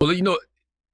Well,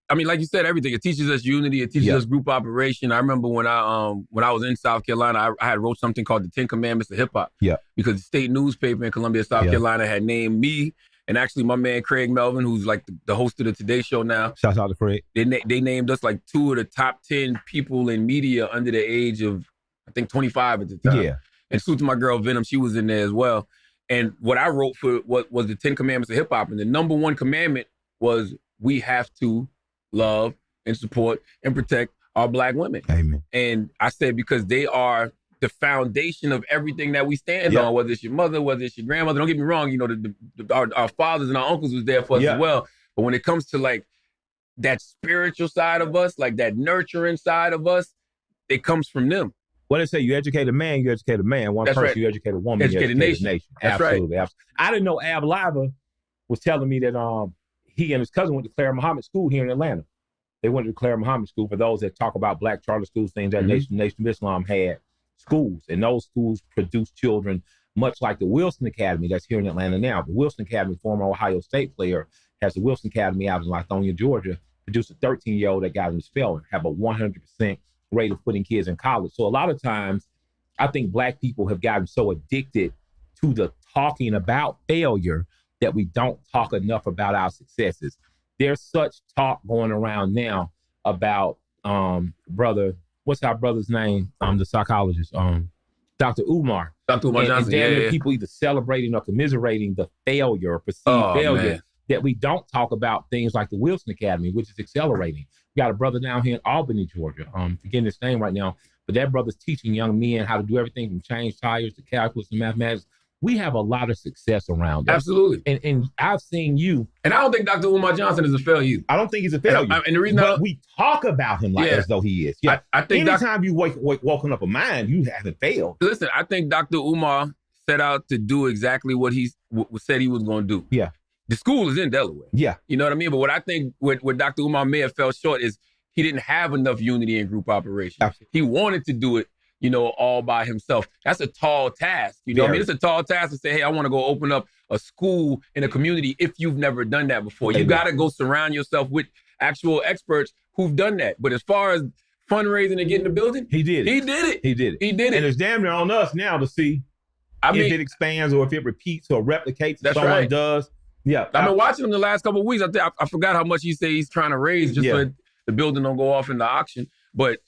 I mean, like you said, everything. It teaches us unity. It teaches us group operation. I remember when I was in South Carolina, I had wrote something called the 10 Commandments of Hip Hop. Yeah. Because the state newspaper in Columbia, South Carolina had named me and actually my man Craig Melvin, who's like the host of the Today Show now. Shout out to Craig. They named us like 2 of the top 10 people in media under the age of, I think, 25 at the time. Yeah. And salute to my girl Venom, she was in there as well. And what I wrote for was the 10 Commandments of Hip Hop. And the number one commandment was we have to love and support and protect our Black women. Amen. And I said, because they are the foundation of everything that we stand on, whether it's your mother, whether it's your grandmother. Don't get me wrong, our fathers and our uncles was there for us as well. But when it comes to like that spiritual side of us, like that nurturing side of us, it comes from them. What they say, you educate a man, you educate a man. One person, you educate a woman, you educate a nation. That's absolutely, right. Absolutely. I didn't know Ab Liva was telling me that he and his cousin went to Claire Muhammad School here in Atlanta. They went to Claire Muhammad School. For those that talk about Black charter schools, things that Nation of Islam had schools, and those schools produce children much like the Wilson Academy that's here in Atlanta now. The Wilson Academy, former Ohio State player, has the Wilson Academy out in Lithonia, Georgia, produced a 13-year-old that got in his failure, have a 100% rate of putting kids in college. So a lot of times, I think Black people have gotten so addicted to the talking about failure that we don't talk enough about our successes. There's such talk going around now about what's our brother's name? The psychologist, Dr. Umar. Dr. Umar Johnson. And people either celebrating or commiserating the failure or perceived failure, man, that we don't talk about things like the Wilson Academy, which is accelerating. We got a brother down here in Albany, Georgia. Forgetting his name right now, but that brother's teaching young men how to do everything from change tires to calculus and mathematics. We have a lot of success around us. Absolutely. And I've seen you. And I don't think Dr. Umar Johnson is a failure. I don't think he's a failure. And the reason we talk about him like as though he is. Yeah. I think anytime you woken up a mind, you haven't failed. Listen, I think Dr. Umar set out to do exactly what he said he was going to do. Yeah. The school is in Delaware. Yeah. You know what I mean? But what I think what Dr. Umar may have fell short is he didn't have enough unity in group operation. Absolutely. He wanted to do it, all by himself. That's a tall task. You know what I mean? It's a tall task to say, hey, I want to go open up a school in a community if you've never done that before. You got to go surround yourself with actual experts who've done that. But as far as fundraising and getting the building, he did it. He did it. He did it. He did it. And it's damn near on us now to see if it expands or if it repeats or replicates. That's someone right. does. Yeah. I've been watching him the last couple of weeks. I forgot how much he said he's trying to raise just so the building don't go off in the auction. But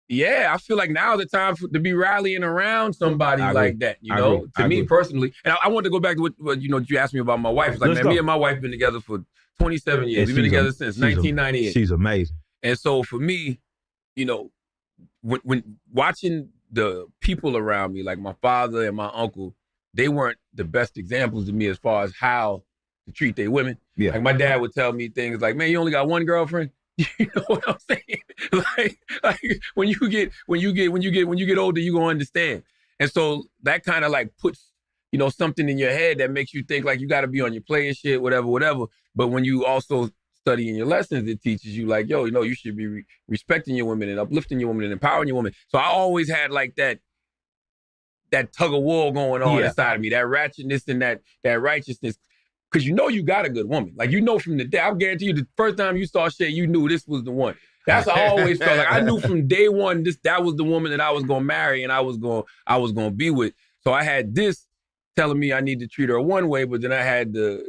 yeah, I feel like now's the time to be rallying around somebody like that, to me personally. And I want to go back to what you asked me about my wife. It's like, me and my wife been together for 27 years. We've been together since 1998. She's amazing. And so for me, when watching the people around me, like my father and my uncle, they weren't the best examples to me as far as how to treat their women. Yeah. Like my dad would tell me things like, man, you only got one girlfriend? You know what I'm saying? like when you get older, you gonna understand. And so that kind of like puts, something in your head that makes you think like you gotta be on your player shit, whatever. But when you also study in your lessons, it teaches you like, you should be respecting your women and uplifting your women and empowering your women. So I always had like that tug of war going on inside of me, that ratchetness and that righteousness. Because you got a good woman. Like, from the day, I guarantee you, the first time you saw Shay, you knew this was the one. That's how I always felt. Like, I knew from day one, that was the woman that I was going to marry and I was going to be with. So I had this telling me I need to treat her one way, but then I had the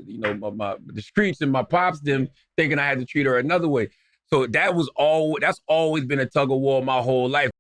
streets and my pops, them thinking I had to treat her another way. So that's always been a tug of war my whole life.